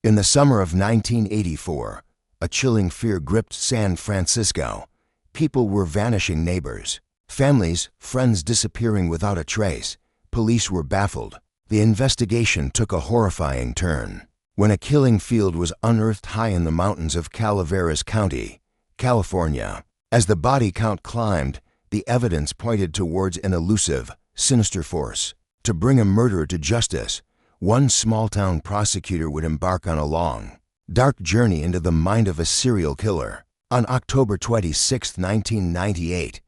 In the summer of 1984, a chilling fear gripped San Francisco. People were vanishing neighbors. Families, friends disappearing without a trace. Police were baffled. The investigation took a horrifying turn when a killing field was unearthed high in the mountains of Calaveras County, California. As the body count climbed, the evidence pointed towards an elusive, sinister force. To bring a murderer to justice, one small-town prosecutor would embark on a long, dark journey into the mind of a serial killer. On October 26, 1998,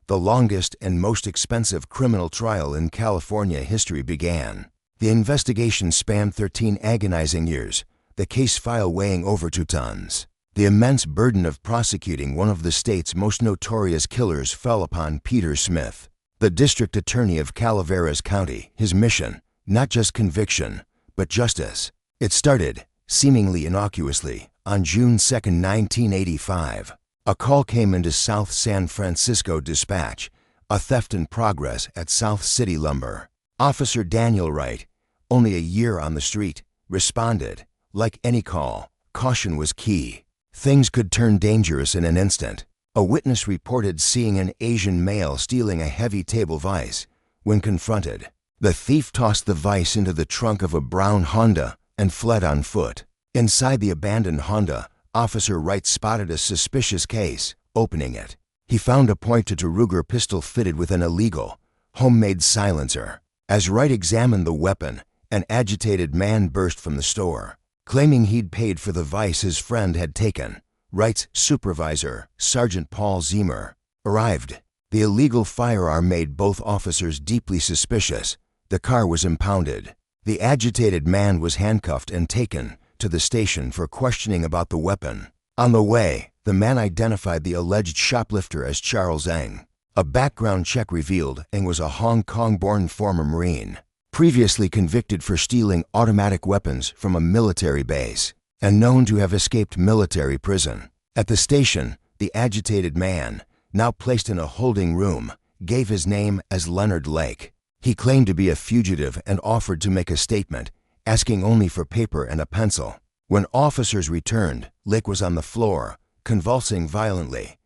the longest and most expensive criminal trial in California history began. The investigation spanned 13 agonizing years, the case file weighing over 2 tons. The immense burden of prosecuting one of the state's most notorious killers fell upon Peter Smith, the district attorney of Calaveras County. His mission, not just conviction, but justice. It started, seemingly innocuously, on June 2, 1985. A call came into South San Francisco Dispatch, a theft in progress at South City Lumber. Officer Daniel Wright, only a year on the street, responded. Like any call, caution was key. Things could turn dangerous in an instant. A witness reported seeing an Asian male stealing a heavy table vise. When confronted, the thief tossed the vise into the trunk of a brown Honda and fled on foot. Inside the abandoned Honda, Officer Wright spotted a suspicious case. Opening it, he found a .22 Ruger pistol fitted with an illegal, homemade silencer. As Wright examined the weapon, an agitated man burst from the store, claiming he'd paid for the vise his friend had taken. Wright's supervisor, Sergeant Paul Zemer, arrived. The illegal firearm made both officers deeply suspicious. The car was impounded. The agitated man was handcuffed and taken to the station for questioning about the weapon. On the way, the man identified the alleged shoplifter as Charles Ng. A background check revealed Ng was a Hong Kong-born former Marine, previously convicted for stealing automatic weapons from a military base, and known to have escaped military prison. At the station, the agitated man, now placed in a holding room, gave his name as Leonard Lake. He claimed to be a fugitive and offered to make a statement, asking only for paper and a pencil. When officers returned, Lake was on the floor, convulsing violently.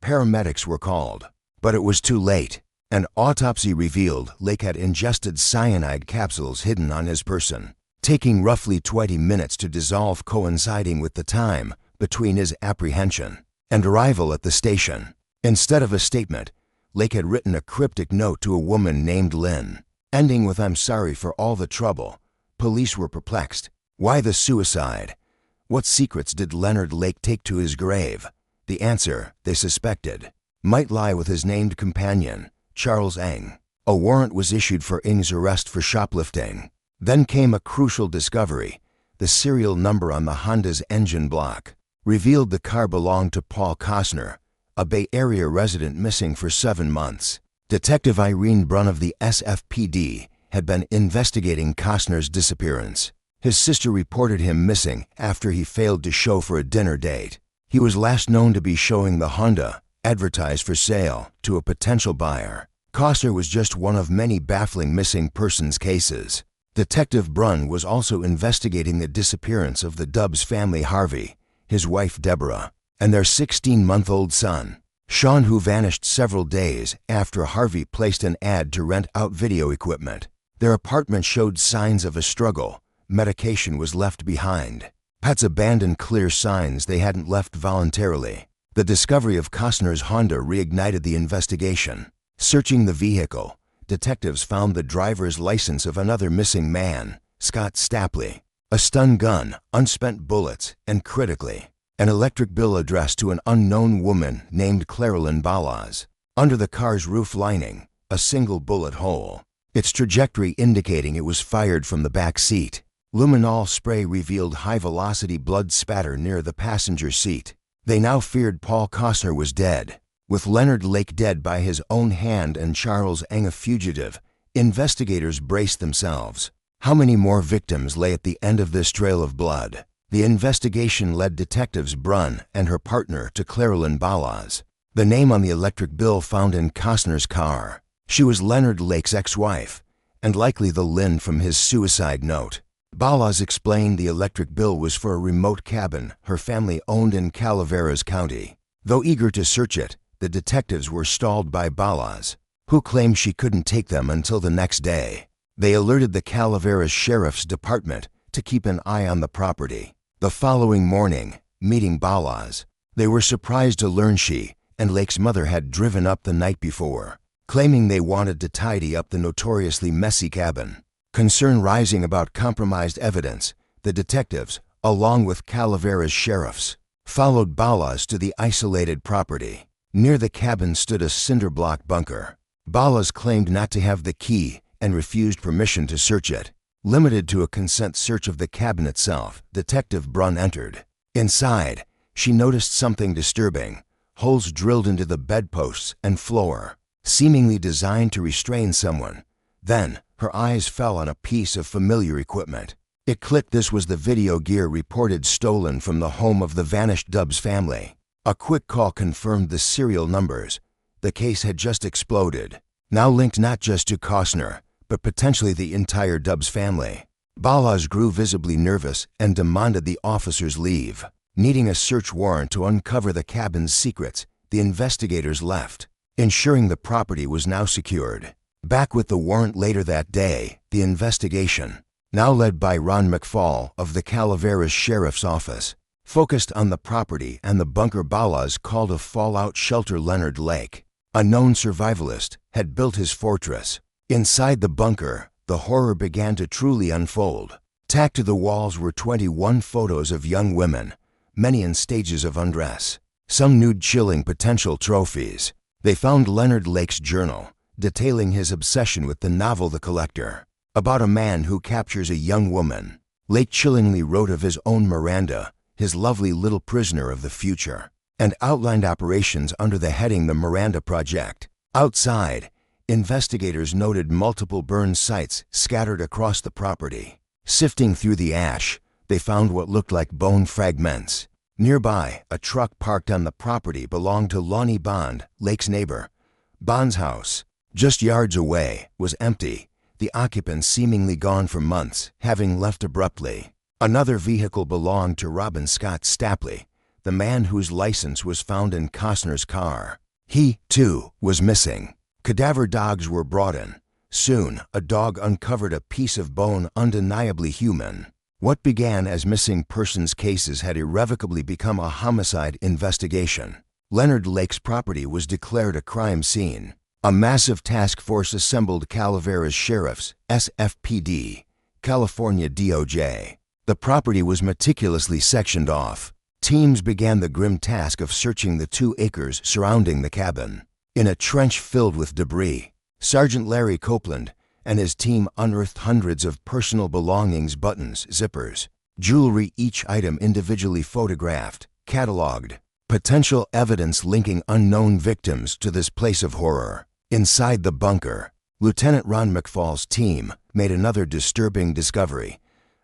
Paramedics were called, but it was too late. An autopsy revealed Lake had ingested cyanide capsules hidden on his person, taking roughly 20 minutes to dissolve, coinciding with the time between his apprehension and arrival at the station. Instead of a statement, Lake had written a cryptic note to a woman named Lynn, ending with "I'm sorry for all the trouble." Police were perplexed. Why the suicide? What secrets did Leonard Lake take to his grave? The answer, they suspected, might lie with his named companion, Charles Ng. A warrant was issued for Ng's arrest for shoplifting. Then came a crucial discovery. The serial number on the Honda's engine block revealed the car belonged to Paul Kosner, a Bay Area resident missing for 7 months. Detective Irene Brunn of the SFPD had been investigating Kosner's disappearance. His sister reported him missing after he failed to show for a dinner date. He was last known to be showing the Honda, advertised for sale, to a potential buyer. Kosner was just one of many baffling missing persons cases. Detective Brunn was also investigating the disappearance of the Dubs family, Harvey, his wife Deborah, and their 16-month-old son, Sean, who vanished several days after Harvey placed an ad to rent out video equipment. Their apartment showed signs of a struggle. Medication was left behind. Pets abandoned, clear signs they hadn't left voluntarily. The discovery of Kosner's Honda reignited the investigation. Searching the vehicle, detectives found the driver's license of another missing man, Scott Stapley, a stun gun, unspent bullets, and critically, an electric bill addressed to an unknown woman named Clarelyn Ballas. Under the car's roof lining, a single bullet hole, its trajectory indicating it was fired from the back seat. Luminol spray revealed high-velocity blood spatter near the passenger seat. They now feared Paul Kosner was dead. With Leonard Lake dead by his own hand and Charles Ng a fugitive, investigators braced themselves. How many more victims lay at the end of this trail of blood? The investigation led detectives Brunn and her partner to Clarelyn Ballas, the name on the electric bill found in Kosner's car. She was Leonard Lake's ex-wife, and likely the Lynn from his suicide note. Ballas explained the electric bill was for a remote cabin her family owned in Calaveras County. Though eager to search it, the detectives were stalled by Ballas, who claimed she couldn't take them until the next day. They alerted the Calaveras Sheriff's Department to keep an eye on the property. The following morning, meeting Ballas, they were surprised to learn she and Lake's mother had driven up the night before, claiming they wanted to tidy up the notoriously messy cabin. Concern rising about compromised evidence, the detectives, along with Calaveras sheriffs, followed Ballas to the isolated property. Near the cabin stood a cinder block bunker. Ballas claimed not to have the key and refused permission to search it. Limited to a consent search of the cabin itself, Detective Brunn entered. Inside, she noticed something disturbing: holes drilled into the bedposts and floor, seemingly designed to restrain someone. Then, her eyes fell on a piece of familiar equipment. It clicked: this was the video gear reported stolen from the home of the vanished Dubs family. A quick call confirmed the serial numbers. The case had just exploded, now linked not just to Kosner, but potentially the entire Dubs family. Ballas grew visibly nervous and demanded the officers leave. Needing a search warrant to uncover the cabin's secrets, the investigators left, ensuring the property was now secured. Back with the warrant later that day, the investigation, now led by Ron McFall of the Calaveras Sheriff's Office, focused on the property and the bunker Ballas called a fallout shelter. Leonard Lake, a known survivalist, had built his fortress. Inside the bunker, the horror began to truly unfold. Tacked to the walls were 21 photos of young women, many in stages of undress, some nude, chilling potential trophies. They found Leonard Lake's journal, detailing his obsession with the novel The Collector, about a man who captures a young woman. Lake chillingly wrote of his own Miranda, his lovely little prisoner of the future, and outlined operations under the heading the Miranda Project. Outside, investigators noted multiple burn sites scattered across the property. Sifting through the ash, they found what looked like bone fragments. Nearby, a truck parked on the property belonged to Lonnie Bond, Lake's neighbor. Bond's house, just yards away, was empty, the occupants seemingly gone for months, having left abruptly. Another vehicle belonged to Robin Scott Stapley, the man whose license was found in Kosner's car. He, too, was missing. Cadaver dogs were brought in. Soon, a dog uncovered a piece of bone undeniably human. What began as missing persons cases had irrevocably become a homicide investigation. Leonard Lake's property was declared a crime scene. A massive task force assembled: Calaveras Sheriffs, SFPD, California DOJ. The property was meticulously sectioned off. Teams began the grim task of searching the 2 acres surrounding the cabin. In a trench filled with debris, Sergeant Larry Copeland and his team unearthed hundreds of personal belongings: buttons, zippers, jewelry, each item individually photographed, cataloged. Potential evidence linking unknown victims to this place of horror. Inside the bunker, Lieutenant Ron McFall's team made another disturbing discovery: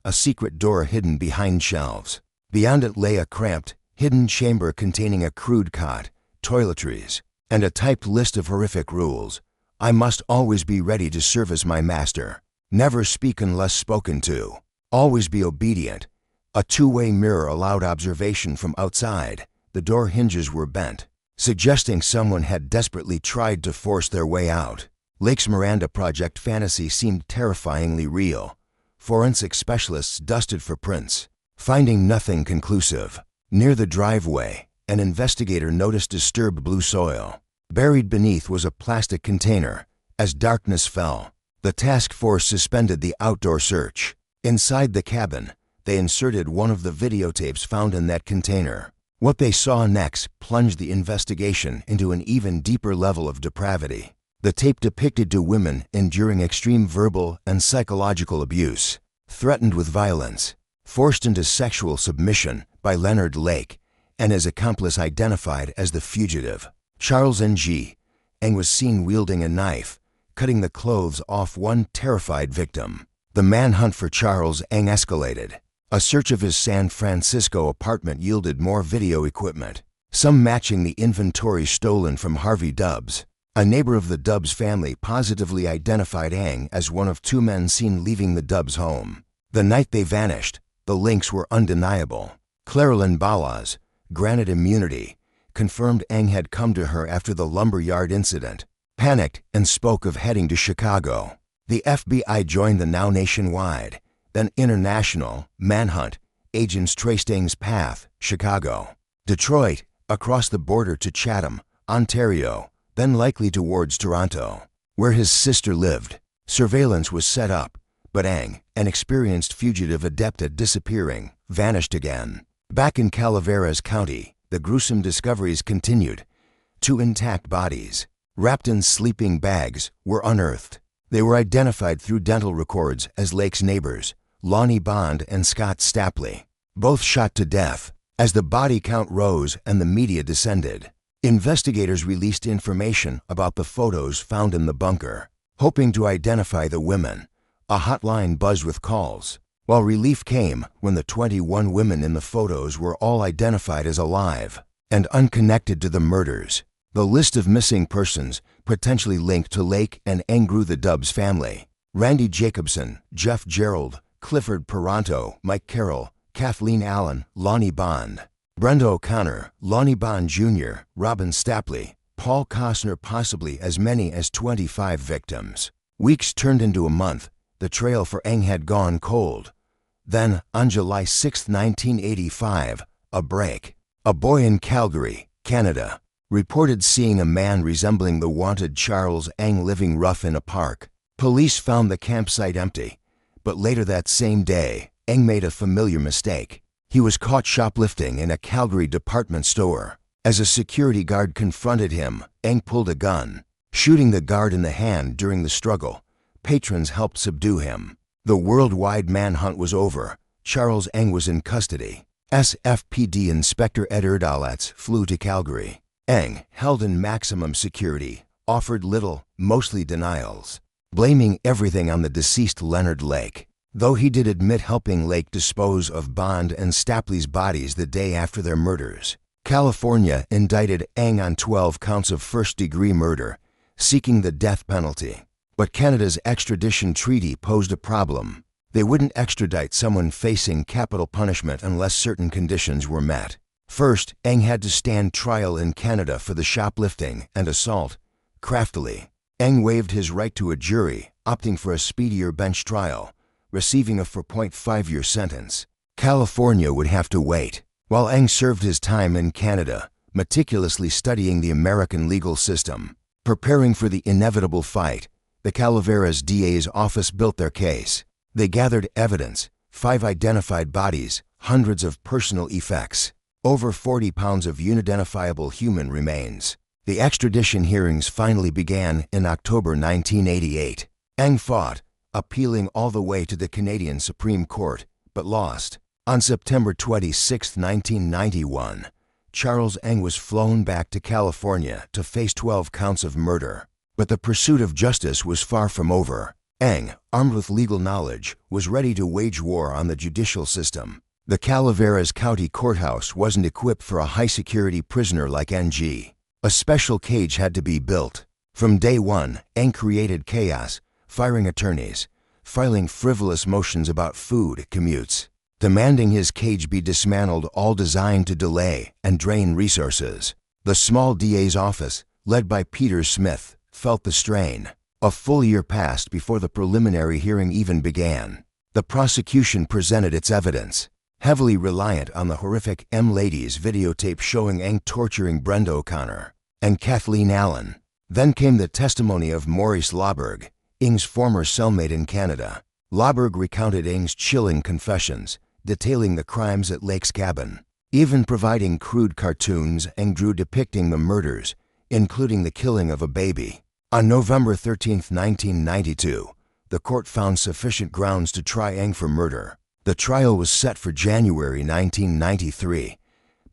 a secret door hidden behind shelves. Beyond it lay a cramped, hidden chamber containing a crude cot, toiletries, and a typed list of horrific rules. I must always be ready to serve as my master. Never speak unless spoken to. Always be obedient. A 2-way mirror allowed observation from outside. The door hinges were bent, suggesting someone had desperately tried to force their way out. Lake's Miranda Project fantasy seemed terrifyingly real. Forensic specialists dusted for prints, finding nothing conclusive. Near the driveway, an investigator noticed disturbed blue soil. Buried beneath was a plastic container. As darkness fell, the task force suspended the outdoor search. Inside the cabin, they inserted one of the videotapes found in that container. What they saw next plunged the investigation into an even deeper level of depravity. The tape depicted 2 women enduring extreme verbal and psychological abuse, threatened with violence, forced into sexual submission by Leonard Lake and his accomplice identified as the fugitive, Charles Ng. Ng was seen wielding a knife, cutting the clothes off one terrified victim. The manhunt for Charles Ng escalated. A search of his San Francisco apartment yielded more video equipment, some matching the inventory stolen from Harvey Dubs. A neighbor of the Dubs family positively identified Ng as one of 2 men seen leaving the Dubs home. The night they vanished, the links were undeniable. Clarelyn Balas, granted immunity, confirmed Eng had come to her after the lumberyard incident, panicked and spoke of heading to Chicago. The FBI joined the now nationwide, then international, manhunt. Agents traced Eng's path, Chicago, Detroit, across the border to Chatham, Ontario, then likely towards Toronto, where his sister lived. Surveillance was set up, but Eng, an experienced fugitive adept at disappearing, vanished again. Back in Calaveras County, the gruesome discoveries continued. 2 intact bodies, wrapped in sleeping bags, were unearthed. They were identified through dental records as Lake's neighbors, Lonnie Bond and Scott Stapley, both shot to death. As the body count rose and the media descended, investigators released information about the photos found in the bunker, hoping to identify the women. A hotline buzzed with calls, while relief came when the 21 women in the photos were all identified as alive and unconnected to the murders. The list of missing persons potentially linked to Lake and Eng the Dubs family: Randy Jacobson, Jeff Gerald, Clifford Peranto, Mike Carroll, Kathleen Allen, Lonnie Bond, Brenda O'Connor, Lonnie Bond Jr., Robin Stapley, Paul Kosner, possibly as many as 25 victims. Weeks turned into a month. The trail for Eng had gone cold. Then, on July 6, 1985, a break. A boy in Calgary, Canada, reported seeing a man resembling the wanted Charles Eng living rough in a park. Police found the campsite empty, but later that same day, Eng made a familiar mistake. He was caught shoplifting in a Calgary department store. As a security guard confronted him, Eng pulled a gun, shooting the guard in the hand during the struggle. Patrons helped subdue him. The worldwide manhunt was over. Charles Eng was in custody. SFPD Inspector Ed Erdalitz flew to Calgary. Eng, held in maximum security, offered little, mostly denials, blaming everything on the deceased Leonard Lake, though he did admit helping Lake dispose of Bond and Stapley's bodies the day after their murders. California indicted Eng on 12 counts of first-degree murder, seeking the death penalty. But Canada's extradition treaty posed a problem. They wouldn't extradite someone facing capital punishment unless certain conditions were met. First, Eng had to stand trial in Canada for the shoplifting and assault. Craftily, Eng waived his right to a jury, opting for a speedier bench trial, receiving a 4.5-year sentence. California would have to wait. While Eng served his time in Canada, meticulously studying the American legal system, preparing for the inevitable fight, the Calaveras DA's office built their case. They gathered evidence: 5 identified bodies, hundreds of personal effects, over 40 pounds of unidentifiable human remains. The extradition hearings finally began in October 1988. Eng fought, appealing all the way to the Canadian Supreme Court, but lost. On September 26, 1991, Charles Eng was flown back to California to face 12 counts of murder. But the pursuit of justice was far from over. Eng, armed with legal knowledge, was ready to wage war on the judicial system. The Calaveras County Courthouse wasn't equipped for a high-security prisoner like NG. A special cage had to be built. From day one, Eng created chaos, firing attorneys, filing frivolous motions about food commutes, demanding his cage be dismantled, all designed to delay and drain resources. The small DA's office, led by Peter Smith, felt the strain. A full year passed before the preliminary hearing even began. The prosecution presented its evidence, heavily reliant on the horrific M-Ladies videotape showing Eng torturing Brenda O'Connor and Kathleen Allen. Then came the testimony of Maurice LaBerge, Eng's former cellmate in Canada. LaBerge recounted Eng's chilling confessions, detailing the crimes at Lake's cabin, even providing crude cartoons Eng drew depicting the murders, including the killing of a baby. On November 13, 1992, the court found sufficient grounds to try Eng for murder. The trial was set for January 1993,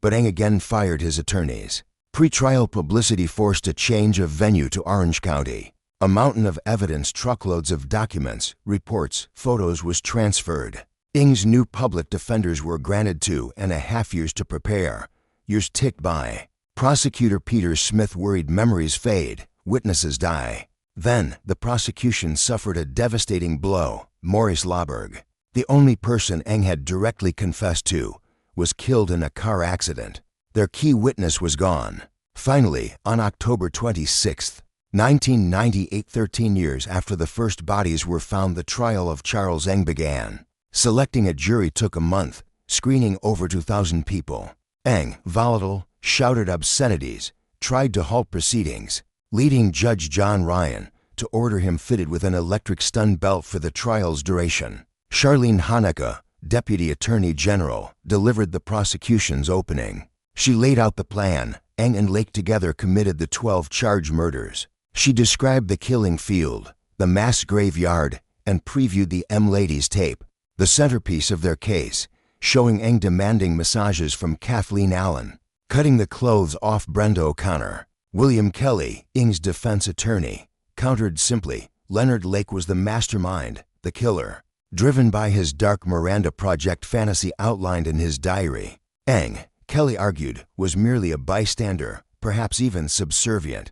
but Eng again fired his attorneys. Pre-trial publicity forced a change of venue to Orange County. A mountain of evidence, truckloads of documents, reports, photos was transferred. Eng's new public defenders were granted 2.5 years to prepare. Years ticked by. Prosecutor Peter Smith worried memories fade, witnesses die. Then, the prosecution suffered a devastating blow: Maurice LaBerge. The only person Eng had directly confessed to was killed in a car accident. Their key witness was gone. Finally, on October 26, 1998, 13 years after the first bodies were found, the trial of Charles Eng began. Selecting a jury took a month, screening over 2,000 people. Eng, volatile, shouted obscenities, tried to halt proceedings, leading Judge John Ryan to order him fitted with an electric stun belt for the trial's duration. Charlene Haneke, Deputy Attorney General, delivered the prosecution's opening. She laid out the plan. Eng and Lake together committed the 12 charged murders. She described the killing field, the mass graveyard, and previewed the M-Ladies tape, the centerpiece of their case, showing Eng demanding massages from Kathleen Allen, cutting the clothes off Brenda O'Connor. William Kelly, Eng's defense attorney, countered simply, Leonard Lake was the mastermind, the killer, driven by his dark Miranda Project fantasy outlined in his diary. Eng, Kelly argued, was merely a bystander, perhaps even subservient.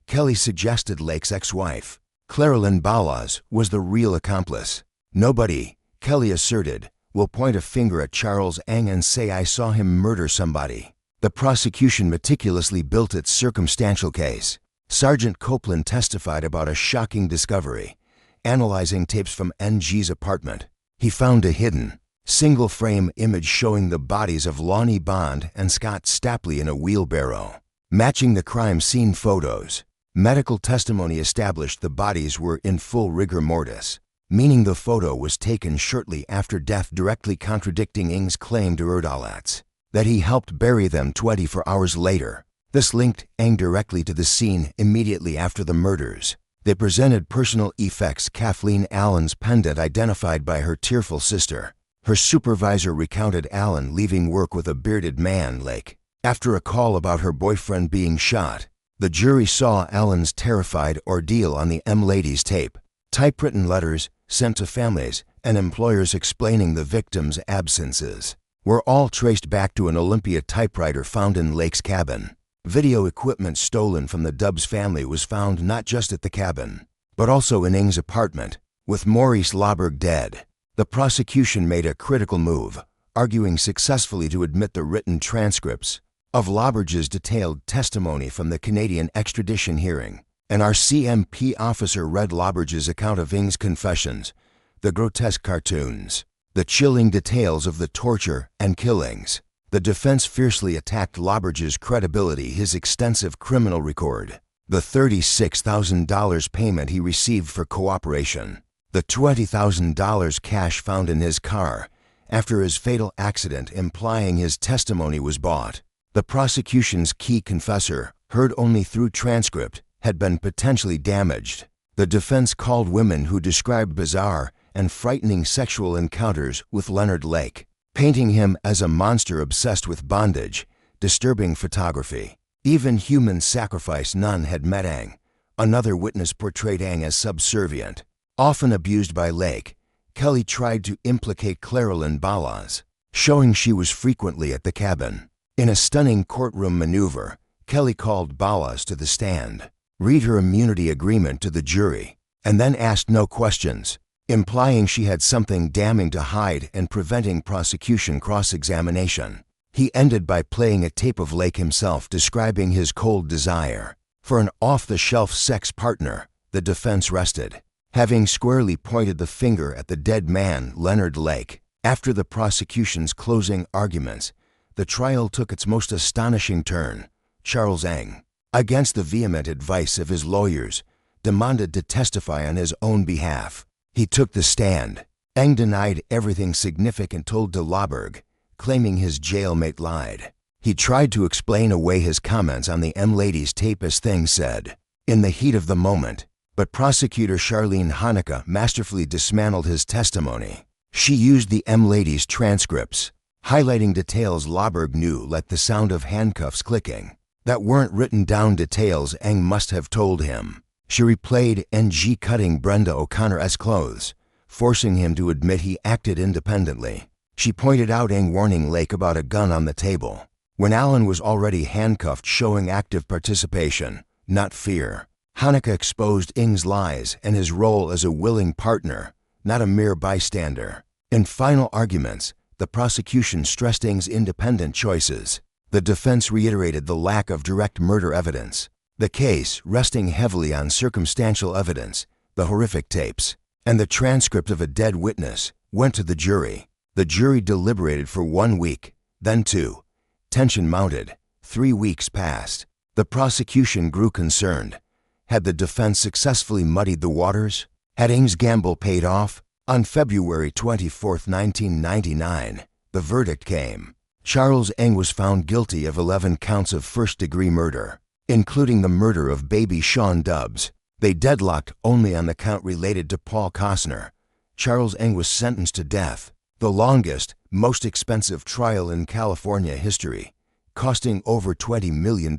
Kelly suggested Lake's ex-wife, Claralyn Ballas, was the real accomplice. Nobody, Kelly asserted, will point a finger at Charles Eng and say I saw him murder somebody. The prosecution meticulously built its circumstantial case. Sergeant Copeland testified about a shocking discovery, analyzing tapes from NG's apartment. He found a hidden, single-frame image showing the bodies of Lonnie Bond and Scott Stapley in a wheelbarrow, matching the crime scene photos. Medical testimony established the bodies were in full rigor mortis, meaning the photo was taken shortly after death, directly contradicting Eng's claim to Erdalats that he helped bury them 24 hours later. This linked Eng directly to the scene immediately after the murders. They presented personal effects: Kathleen Allen's pendant identified by her tearful sister. Her supervisor recounted Allen leaving work with a bearded man, Lake, after a call about her boyfriend being shot. The jury saw Allen's terrified ordeal on the M-Ladies tape. Typewritten letters sent to families and employers explaining the victims' absences were all traced back to an Olympia typewriter found in Lake's cabin. Video equipment stolen from the Dubs family was found not just at the cabin, but also in Eng's apartment. With Maurice LaBerge dead, the prosecution made a critical move, arguing successfully to admit the written transcripts of LaBerge's detailed testimony from the Canadian extradition hearing. An RCMP officer read LaBerge's account of Eng's confessions, the grotesque cartoons, the chilling details of the torture and killings. The defense fiercely attacked LaBerge's credibility, his extensive criminal record, the $36,000 payment he received for cooperation, the $20,000 cash found in his car after his fatal accident, implying his testimony was bought. The prosecution's key confessor, heard only through transcript, had been potentially damaged. The defense called women who described bizarre and frightening sexual encounters with Leonard Lake, painting him as a monster obsessed with bondage, disturbing photography, even human sacrifice. None had met Eng. Another witness portrayed Eng as subservient, often abused by Lake. Kelly tried to implicate Claralyn Ballas, showing she was frequently at the cabin. In a stunning courtroom maneuver, Kelly called Ballas to the stand, read her immunity agreement to the jury, and then asked no questions, implying she had something damning to hide and preventing prosecution cross-examination. He ended by playing a tape of Lake himself describing his cold desire for an off-the-shelf sex partner. The defense rested, having squarely pointed the finger at the dead man, Leonard Lake. After the prosecution's closing arguments, the trial took its most astonishing turn. Charles Eng, against the vehement advice of his lawyers, demanded to testify on his own behalf. He took the stand. Eng denied everything significant told to LaBerge, claiming his jailmate lied. He tried to explain away his comments on the M-Ladies tape as things said in the heat of the moment, but prosecutor Charlene Haneke masterfully dismantled his testimony. She used the M-Ladies transcripts, highlighting details LaBerge knew, like the sound of handcuffs clicking, that weren't written down, details Eng must have told him. She replayed NG cutting Brenda O'Connor's clothes, forcing him to admit he acted independently. She pointed out Eng warning Lake about a gun on the table, when Allen was already handcuffed, showing active participation, not fear. Haneke exposed Eng's lies and his role as a willing partner, not a mere bystander. In final arguments, the prosecution stressed Ng's independent choices. The defense reiterated the lack of direct murder evidence. The case, resting heavily on circumstantial evidence, the horrific tapes, and the transcript of a dead witness, went to the jury. The jury deliberated for 1 week, then 2. Tension mounted. 3 weeks passed. The prosecution grew concerned. Had the defense successfully muddied the waters? Had Ng's gamble paid off? On February 24, 1999, the verdict came. Charles Ng was found guilty of 11 counts of first-degree murder, including the murder of baby Sean Dubs. They deadlocked only on the count related to Paul Kosner. Charles Ng was sentenced to death. The longest, most expensive trial in California history, costing over $20 million,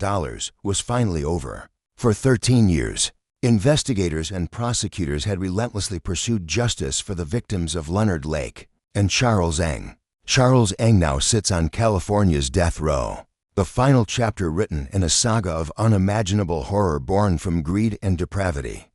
was finally over. For 13 years, investigators and prosecutors had relentlessly pursued justice for the victims of Leonard Lake and Charles Ng. Charles Ng now sits on California's death row, the final chapter written in a saga of unimaginable horror born from greed and depravity.